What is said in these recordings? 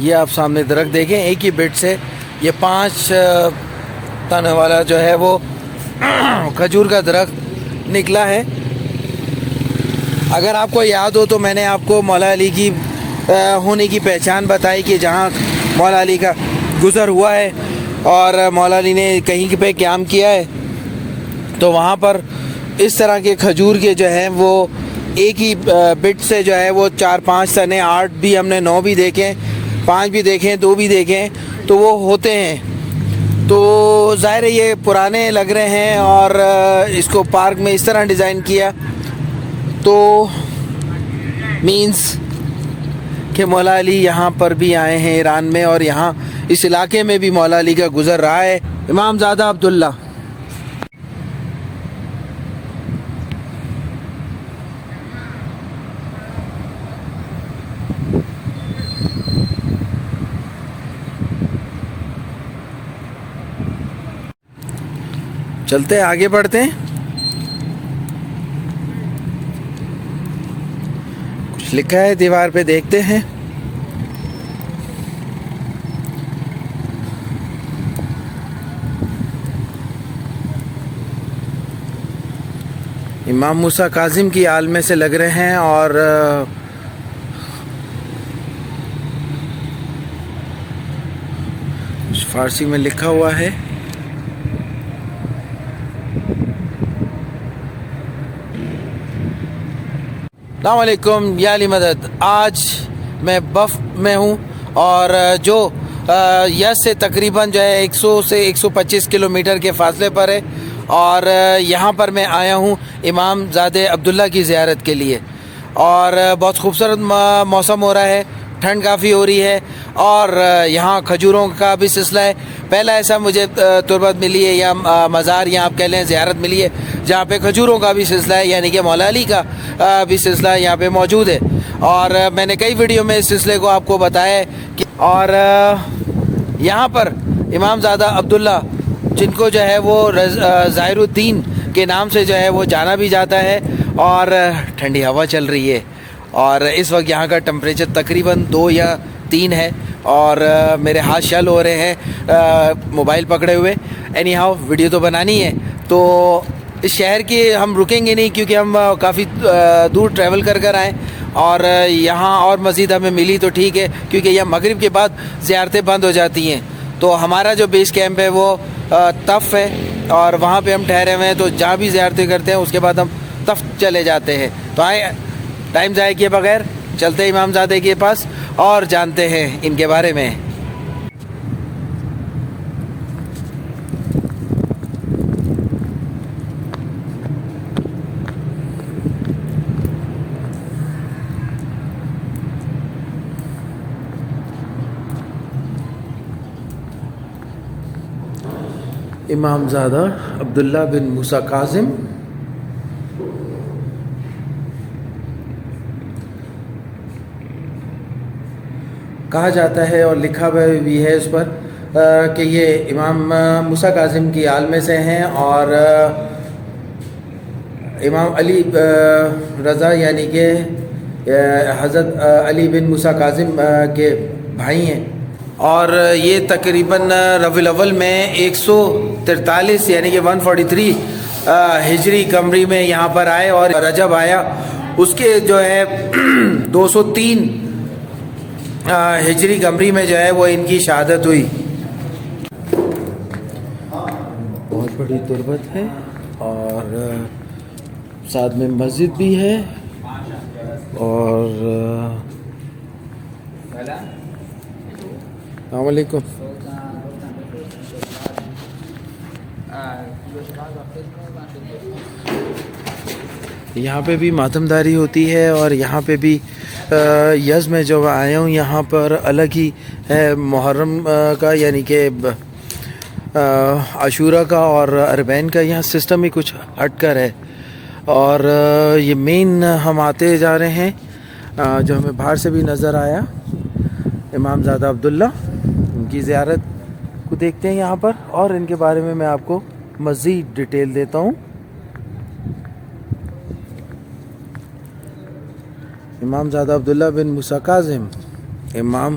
یہ آپ سامنے درخت دیکھیں، ایک ہی بیٹ سے یہ 5 تن والا جو ہے وہ کھجور کا درخت نکلا ہے۔ اگر آپ کو یاد ہو تو میں نے آپ کو مولا علی کی ہونے کی پہچان بتائی کہ جہاں مولا علی کا گزر ہوا ہے اور مولا علی نے کہیں پہ قیام کیا ہے تو وہاں پر اس طرح کے کھجور کے جو ہیں وہ ایک ہی بٹ سے جو ہے وہ 4-5 تنے، 8 بھی ہم نے، 9 بھی دیکھیں، 5 بھی دیکھیں، 2 بھی دیکھیں تو وہ ہوتے ہیں۔ تو ظاہر ہے یہ پرانے لگ رہے ہیں اور اس کو پارک میں اس طرح ڈیزائن کیا تو مینس کہ مولا علی یہاں پر بھی آئے ہیں ایران میں، اور یہاں اس علاقے میں بھی مولا علی کا گزر رہا ہے۔ امام زادہ عبداللہ چلتے ہیں، آگے بڑھتے ہیں۔ کچھ لکھا ہے دیوار پہ، دیکھتے ہیں۔ امام موسیٰ کاظم کی آل میں سے لگ رہے ہیں اور فارسی میں لکھا ہوا ہے۔ السلام علیکم یا علی مدد۔ آج میں بف میں ہوں اور جو یس سے تقریباً جو ہے 100 سے 125 کلومیٹر کے فاصلے پر ہے، اور یہاں پر میں آیا ہوں امام زادہ عبداللہ کی زیارت کے لیے، اور بہت خوبصورت موسم ہو رہا ہے، ٹھنڈ کافی ہو رہی ہے، اور یہاں کھجوروں کا بھی سلسلہ ہے۔ پہلا ایسا مجھے تربت ملی ہے یا مزار یا آپ کہہ لیں زیارت ملی ہے جہاں پہ کھجوروں کا بھی سلسلہ ہے، یعنی کہ مولا علی کا بھی سلسلہ یہاں پہ موجود ہے، اور میں نے کئی ویڈیو میں اس سلسلے کو آپ کو بتایا ہے کہ اور یہاں پر امام زادہ عبداللہ جن کو جو ہے وہ ظاہر الدین کے نام سے جو ہے وہ جانا بھی جاتا ہے، اور ٹھنڈی ہوا چل رہی ہے، اور اس وقت یہاں کا ٹمپریچر تقریباً 2 یا 3 ہے، اور میرے ہاتھ شل ہو رہے ہیں موبائل پکڑے ہوئے۔ اینی ہاؤ ویڈیو تو بنانی ہے، تو اس شہر کی ہم رکیں گے نہیں کیونکہ ہم کافی دور ٹریول کر آئیں، اور یہاں اور مزید ہمیں ملی تو ٹھیک ہے کیونکہ یہ مغرب کے بعد زیارتیں بند ہو جاتی ہیں۔ تو ہمارا جو بیس کیمپ ہے وہ طف ہے، اور وہاں پہ ہم ٹھہرے ہوئے ہیں، تو جہاں بھی زیارتیں کرتے ہیں اس کے بعد ہم طف چلے جاتے ہیں۔ تو آئیں ٹائم ضائع کیے بغیر چلتے ہیں امام زادہ کے پاس اور جانتے ہیں ان کے بارے میں۔ امام زادہ عبداللہ بن موسیٰ کاظم کہا جاتا ہے، اور لکھا بھی ہے اس پر کہ یہ امام موسیٰ کاظم کی آل میں سے ہیں، اور امام علی رضا یعنی کہ حضرت علی بن موسیٰ کاظم کے بھائی ہیں، اور یہ تقریباً ربیع الاول میں 143 یعنی کہ 143 ہجری قمری میں یہاں پر آئے، اور رجب آیا اس کے جو ہے 203 ہجری قمری میں جو ہے وہ ان کی شہادت ہوئی۔ بہت بڑی تربت ہے، اور ساتھ میں مسجد بھی ہے، اور السلام علیکم۔ یہاں پہ بھی ماتمداری ہوتی ہے، اور یہاں پہ بھی یز میں جو آیا ہوں یہاں پر الگ ہی ہے محرم کا، یعنی کہ عاشورہ کا اور اربعین کا یہاں سسٹم ہی کچھ ہٹ کر ہے، اور یہ مین ہم آتے جا رہے ہیں جو ہمیں باہر سے بھی نظر آیا، امام زادہ عبداللہ ان کی زیارت کو دیکھتے ہیں یہاں پر، اور ان کے بارے میں آپ کو مزید ڈیٹیل دیتا ہوں۔ امام زادہ عبداللہ بن موسیٰ کاظم امام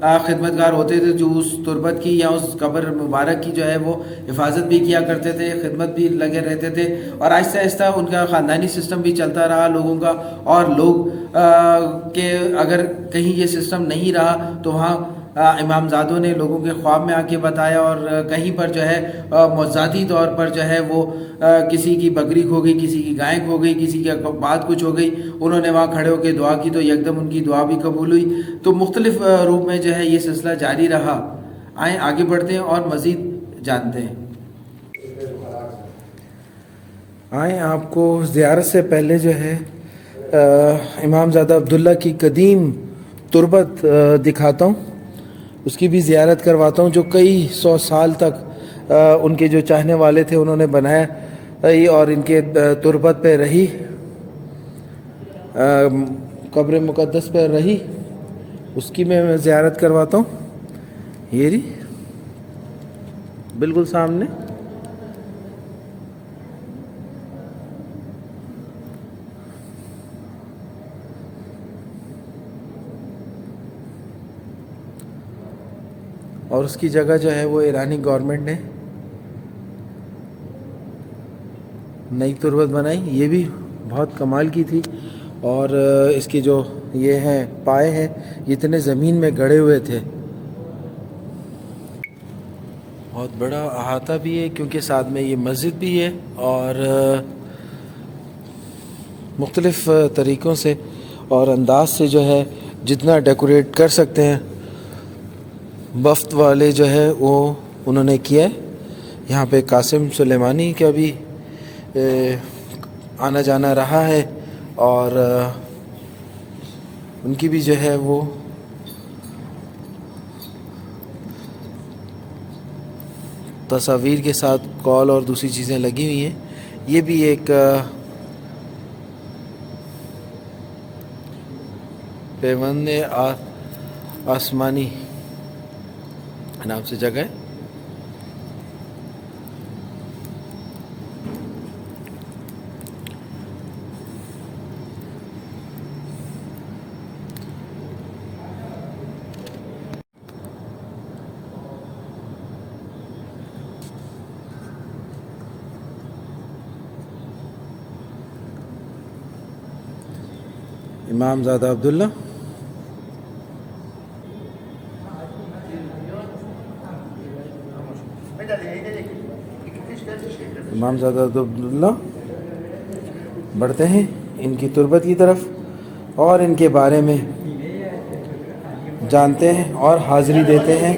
خدمتگار ہوتے تھے جو اس تربت کی یا اس قبر مبارک کی جو ہے وہ حفاظت بھی کیا کرتے تھے، خدمت بھی لگے رہتے تھے، اور آہستہ آہستہ ان کا خاندانی سسٹم بھی چلتا رہا لوگوں کا، اور لوگ کہ اگر کہیں یہ سسٹم نہیں رہا تو وہاں امام زادوں نے لوگوں کے خواب میں آ کے بتایا، اور کہیں پر جو ہے ذاتی طور پر جو ہے وہ کسی کی بکری کھو گئی، کسی کی گائے کھو گئی، کسی کی بات کچھ ہو گئی، انہوں نے وہاں کھڑے ہو کے دعا کی تو یکدم ان کی دعا بھی قبول ہوئی۔ تو مختلف روپ میں جو ہے یہ سلسلہ جاری رہا۔ آئیں آگے بڑھتے ہیں اور مزید جانتے ہیں۔ آئیں آپ کو زیارت سے پہلے جو ہے امام زادہ عبداللہ کی قدیم تربت دکھاتا ہوں، اس کی بھی زیارت کرواتا ہوں، جو کئی 100 سال تک ان کے جو چاہنے والے تھے انہوں نے بنایا اور ان کے تربت پہ رہی، قبر مقدس پہ رہی، اس کی میں زیارت کرواتا ہوں۔ یہ رہی بالکل سامنے۔ اور اس کی جگہ جو ہے وہ ایرانی گورنمنٹ نے نئی تربت بنائی، یہ بھی بہت کمال کی تھی، اور اس کے جو یہ ہیں پائے ہیں یہ اتنے زمین میں گڑے ہوئے تھے۔ بہت بڑا احاطہ بھی ہے کیونکہ ساتھ میں یہ مسجد بھی ہے، اور مختلف طریقوں سے اور انداز سے جو ہے جتنا ڈیکوریٹ کر سکتے ہیں وفد والے جو ہے وہ انہوں نے کیا ہے۔ یہاں پہ قاسم سلیمانی کا بھی آنا جانا رہا ہے، اور ان کی بھی جو ہے وہ تصاویر کے ساتھ کال اور دوسری چیزیں لگی ہوئی ہیں۔ یہ بھی ایک پیوند آسمانی نام سے جگہ ہے۔ امام زادہ عبداللہ، امام زادہ عبداللہ۔ بڑھتے ہیں ان کی تربت کی طرف اور ان کے بارے میں جانتے ہیں اور حاضری دیتے ہیں۔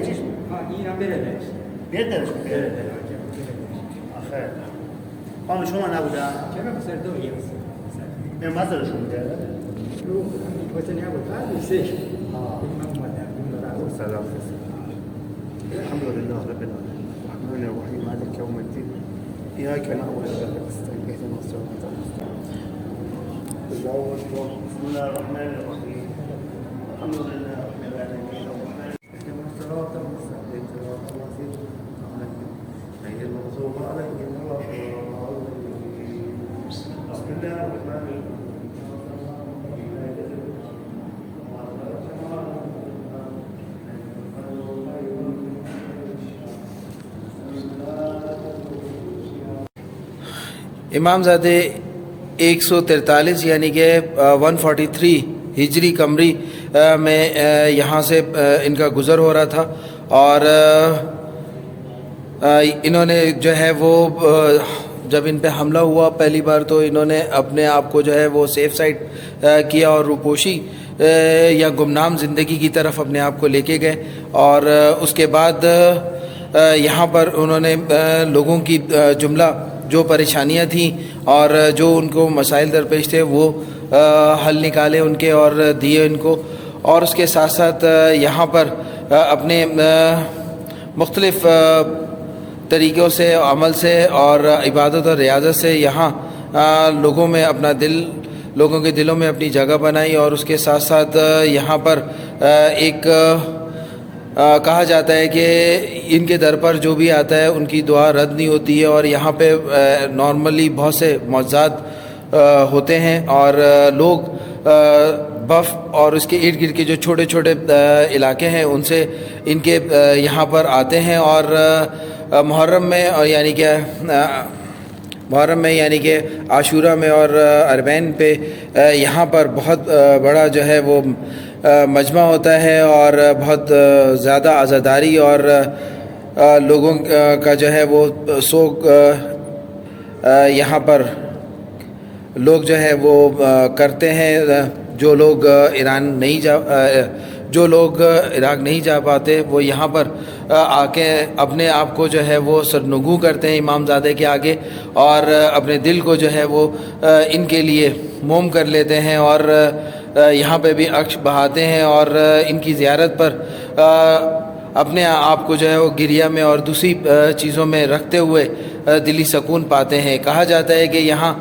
الحمد لله رب العالمين الرحمن الرحيم مالك يوم الدين إياك نعبد وإياك نستعين اهدنا الصراط المستقيم بسم الله الرحمن الرحيم الحمد لله رب العالمين الرحمن اهدنا الصراط المستقيم صراط الذين أنعمت عليهم غير المغضوب عليهم ولا الضالين بسم الله الرحمن الرحيم امام زادے 143 یعنی کہ 143 ہجری قمری میں یہاں سے ان کا گزر ہو رہا تھا، اور انہوں نے جو ہے وہ جب ان پہ حملہ ہوا پہلی بار تو انہوں نے اپنے آپ کو جو ہے وہ سیف سائڈ کیا اور روپوشی یا گمنام زندگی کی طرف اپنے آپ کو لے کے گئے، اور اس کے بعد یہاں پر انہوں نے لوگوں کی جملہ جو پریشانیاں تھیں اور جو ان کو مسائل درپیش تھے وہ حل نکالے ان کے اور دیے ان کو، اور اس کے ساتھ ساتھ یہاں پر اپنے مختلف طریقوں سے، عمل سے اور عبادت اور ریاضت سے یہاں لوگوں میں اپنا دل، لوگوں کے دلوں میں اپنی جگہ بنائی، اور اس کے ساتھ ساتھ یہاں پر ایک کہا جاتا ہے کہ ان کے در پر جو بھی آتا ہے ان کی دعا رد نہیں ہوتی ہے، اور یہاں پہ نارملی بہت سے معجزات ہوتے ہیں اور لوگ بف اور اس کے ارد گرد کے جو چھوٹے چھوٹے علاقے ہیں ان سے ان کے یہاں پر آتے ہیں، اور محرم میں اور یعنی کہ عاشورہ میں اور اربعین پہ یہاں پر بہت بڑا جو ہے وہ مجمع ہوتا ہے، اور بہت زیادہ عزاداری اور لوگوں کا جو ہے وہ سوگ یہاں پر لوگ جو ہے وہ کرتے ہیں۔ جو لوگ عراق نہیں جا پاتے وہ یہاں پر آ کے اپنے آپ کو جو ہے وہ سرنگوں کرتے ہیں امام زادے کے آگے، اور اپنے دل کو جو ہے وہ ان کے لیے موم کر لیتے ہیں، اور یہاں پہ بھی عکس بہاتے ہیں، اور ان کی زیارت پر اپنے آپ کو جو ہے وہ گریہ میں اور دوسری چیزوں میں رکھتے ہوئے دلی سکون پاتے ہیں۔ کہا جاتا ہے کہ یہاں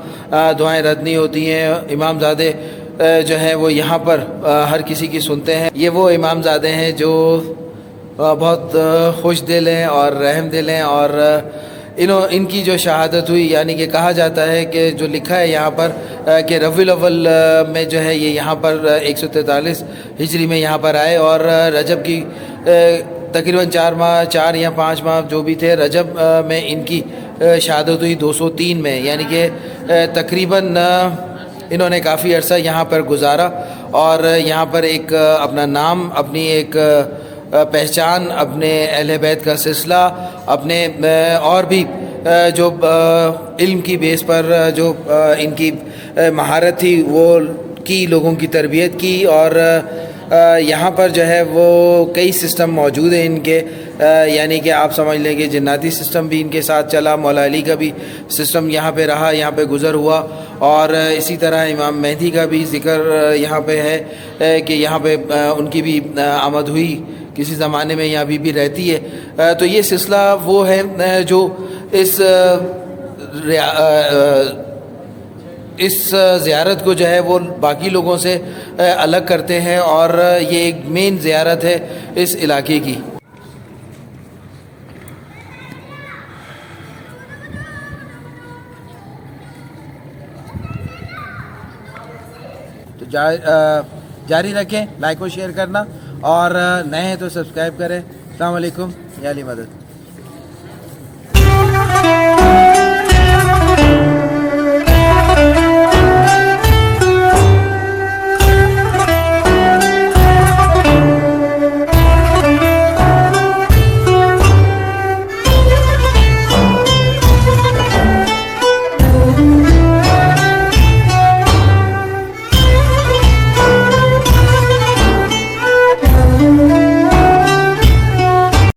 دعائیں رد نہیں ہوتی ہیں، امام زادے جو ہے وہ یہاں پر ہر کسی کی سنتے ہیں۔ یہ وہ امام زادے ہیں جو بہت خوش دل ہیں اور رحم دل ہیں، اور ان کی جو شہادت ہوئی، یعنی کہ کہا جاتا ہے کہ جو لکھا ہے یہاں پر کہ ربیع الاول میں جو ہے یہ یہاں پر 143 ہجری میں یہاں پر آئے، اور رجب کی تقریباً 4 یا 5 ماہ جو بھی تھے، رجب میں ان کی شہادت ہوئی 203 میں، یعنی کہ تقریباً انہوں نے کافی عرصہ یہاں پر گزارا، اور یہاں پر ایک اپنا نام، اپنی ایک پہچان، اپنے اہل بیت کا سلسلہ، اپنے اور بھی جو علم کی بیس پر جو ان کی مہارت تھی وہ کی، لوگوں کی تربیت کی، اور یہاں پر جو ہے وہ کئی سسٹم موجود ہیں ان کے، یعنی کہ آپ سمجھ لیں کہ جناتی سسٹم بھی ان کے ساتھ چلا، مولا علی کا بھی سسٹم یہاں پہ رہا، یہاں پہ گزر ہوا، اور اسی طرح امام مہدی کا بھی ذکر یہاں پہ ہے کہ یہاں پہ ان کی بھی آمد ہوئی کسی زمانے میں، یہاں بھی رہتی ہے۔ تو یہ سلسلہ وہ ہے جو اس زیارت کو جو ہے وہ باقی لوگوں سے الگ کرتے ہیں، اور یہ ایک مین زیارت ہے اس علاقے کی۔ تو جاری رکھیں، لائک و شیئر کرنا، اور نئے ہیں تو سبسکرائب کریں۔ السلام علیکم، یا علی مدد۔